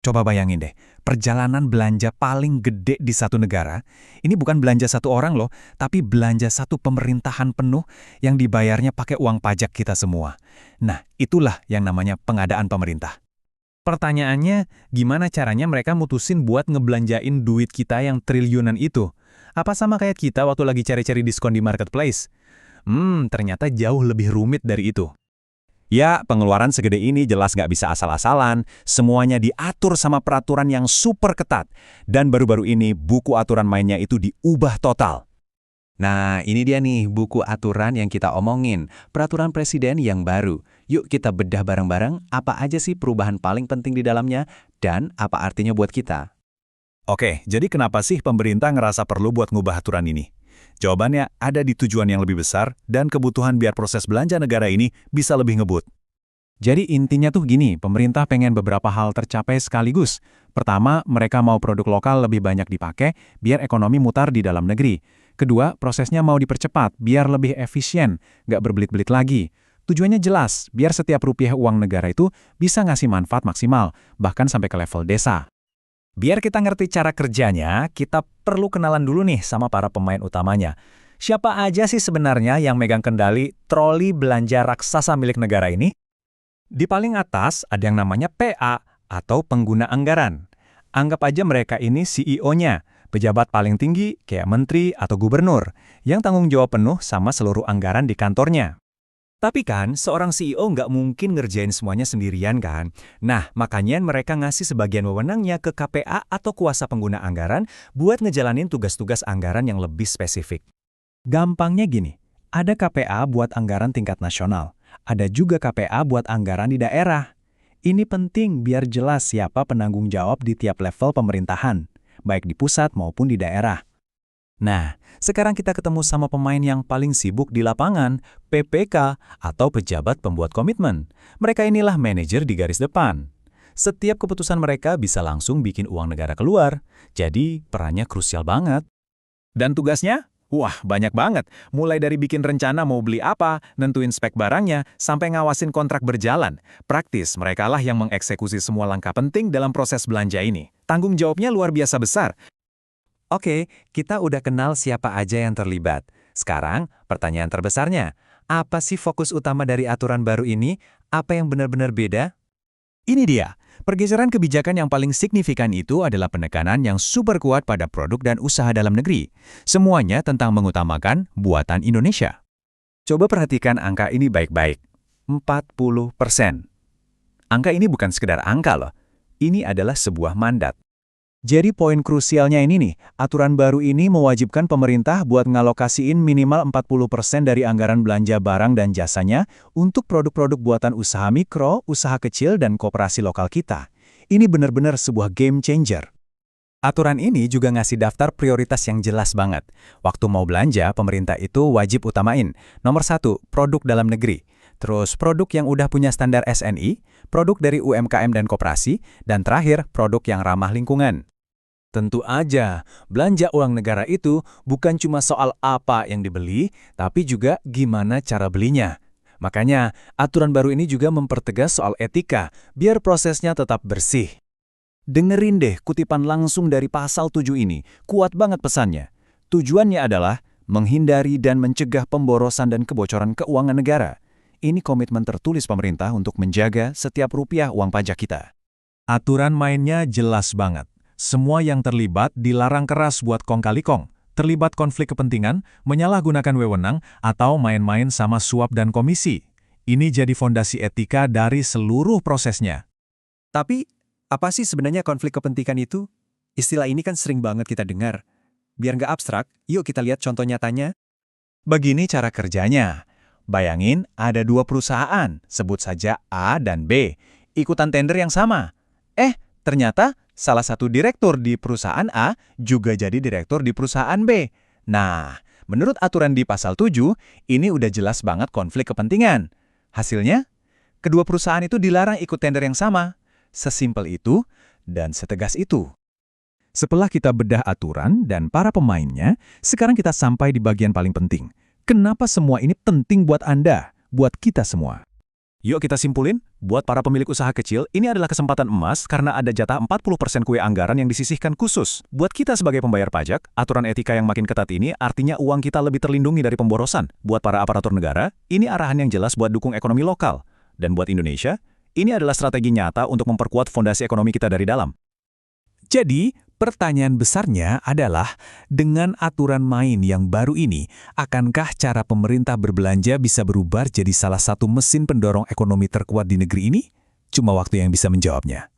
Coba bayangin deh, perjalanan belanja paling gede di satu negara, ini bukan belanja satu orang loh, tapi belanja satu pemerintahan penuh yang dibayarnya pakai uang pajak kita semua. Nah, itulah yang namanya pengadaan pemerintah. Pertanyaannya, gimana caranya mereka mutusin buat ngebelanjain duit kita yang triliunan itu? Apa sama kayak kita waktu lagi cari-cari diskon di marketplace? Ternyata jauh lebih rumit dari itu. Ya, pengeluaran segede ini jelas nggak bisa asal-asalan, semuanya diatur sama peraturan yang super ketat. Dan baru-baru ini buku aturan mainnya itu diubah total. Nah, ini dia nih buku aturan yang kita omongin, peraturan presiden yang baru. Yuk kita bedah bareng-bareng apa aja sih perubahan paling penting di dalamnya dan apa artinya buat kita. Oke, jadi kenapa sih pemerintah ngerasa perlu buat ngubah aturan ini? Jawabannya ada di tujuan yang lebih besar dan kebutuhan biar proses belanja negara ini bisa lebih ngebut. Jadi intinya tuh gini, pemerintah pengen beberapa hal tercapai sekaligus. Pertama, mereka mau produk lokal lebih banyak dipakai, biar ekonomi mutar di dalam negeri. Kedua, prosesnya mau dipercepat, biar lebih efisien, nggak berbelit-belit lagi. Tujuannya jelas, biar setiap rupiah uang negara itu bisa ngasih manfaat maksimal, bahkan sampai ke level desa. Biar kita ngerti cara kerjanya, kita perlu kenalan dulu nih sama para pemain utamanya. Siapa aja sih sebenarnya yang megang kendali troli belanja raksasa milik negara ini? Di paling atas ada yang namanya PA atau pengguna anggaran. Anggap aja mereka ini CEO-nya, pejabat paling tinggi kayak menteri atau gubernur, yang tanggung jawab penuh sama seluruh anggaran di kantornya. Tapi kan, seorang CEO nggak mungkin ngerjain semuanya sendirian kan? Nah, makanya mereka ngasih sebagian wewenangnya ke KPA atau kuasa pengguna anggaran buat ngejalanin tugas-tugas anggaran yang lebih spesifik. Gampangnya gini, ada KPA buat anggaran tingkat nasional, ada juga KPA buat anggaran di daerah. Ini penting biar jelas siapa penanggung jawab di tiap level pemerintahan, baik di pusat maupun di daerah. Nah, sekarang kita ketemu sama pemain yang paling sibuk di lapangan, PPK atau pejabat pembuat komitmen. Mereka inilah manajer di garis depan. Setiap keputusan mereka bisa langsung bikin uang negara keluar, jadi perannya krusial banget. Dan tugasnya? Wah, banyak banget. Mulai dari bikin rencana mau beli apa, nentuin spek barangnya, sampai ngawasin kontrak berjalan. Praktis, merekalah yang mengeksekusi semua langkah penting dalam proses belanja ini. Tanggung jawabnya luar biasa besar. Oke, kita udah kenal siapa aja yang terlibat. Sekarang, pertanyaan terbesarnya, apa sih fokus utama dari aturan baru ini? Apa yang benar-benar beda? Ini dia, pergeseran kebijakan yang paling signifikan itu adalah penekanan yang super kuat pada produk dan usaha dalam negeri. Semuanya tentang mengutamakan buatan Indonesia. Coba perhatikan angka ini baik-baik. 40%. Angka ini bukan sekedar angka loh. Ini adalah sebuah mandat. Jadi poin krusialnya ini nih, aturan baru ini mewajibkan pemerintah buat ngalokasiin minimal 40% dari anggaran belanja barang dan jasanya untuk produk-produk buatan usaha mikro, usaha kecil, dan koperasi lokal kita. Ini benar-benar sebuah game changer. Aturan ini juga ngasih daftar prioritas yang jelas banget. Waktu mau belanja, pemerintah itu wajib utamain. Nomor 1, produk dalam negeri. Terus produk yang udah punya standar SNI, produk dari UMKM dan koperasi, dan terakhir produk yang ramah lingkungan. Tentu aja, belanja uang negara itu bukan cuma soal apa yang dibeli, tapi juga gimana cara belinya. Makanya, aturan baru ini juga mempertegas soal etika, biar prosesnya tetap bersih. Dengerin deh kutipan langsung dari pasal 7 ini, kuat banget pesannya. Tujuannya adalah menghindari dan mencegah pemborosan dan kebocoran keuangan negara. Ini komitmen tertulis pemerintah untuk menjaga setiap rupiah uang pajak kita. Aturan mainnya jelas banget. Semua yang terlibat dilarang keras buat kong kali kong, terlibat konflik kepentingan, menyalahgunakan wewenang, atau main-main sama suap dan komisi. Ini jadi fondasi etika dari seluruh prosesnya. Tapi, apa sih sebenarnya konflik kepentingan itu? Istilah ini kan sering banget kita dengar. Biar nggak abstrak, yuk kita lihat contoh nyatanya. Begini cara kerjanya. Bayangin ada dua perusahaan, sebut saja A dan B, ikutan tender yang sama. Ternyata salah satu direktur di perusahaan A juga jadi direktur di perusahaan B. Nah, menurut aturan di pasal 7, ini udah jelas banget konflik kepentingan. Hasilnya, kedua perusahaan itu dilarang ikut tender yang sama. Sesimpel itu dan setegas itu. Setelah kita bedah aturan dan para pemainnya, sekarang kita sampai di bagian paling penting. Kenapa semua ini penting buat Anda, buat kita semua? Yuk kita simpulin, Buat para pemilik usaha kecil, ini adalah kesempatan emas karena ada jatah 40% kue anggaran yang disisihkan khusus. Buat kita sebagai pembayar pajak, aturan etika yang makin ketat ini artinya uang kita lebih terlindungi dari pemborosan. Buat para aparatur negara, ini arahan yang jelas buat dukung ekonomi lokal. Dan buat Indonesia, ini adalah strategi nyata untuk memperkuat fondasi ekonomi kita dari dalam. Jadi, pertanyaan besarnya adalah, dengan aturan main yang baru ini, akankah cara pemerintah berbelanja bisa berubah jadi salah satu mesin pendorong ekonomi terkuat di negeri ini? Cuma waktu yang bisa menjawabnya.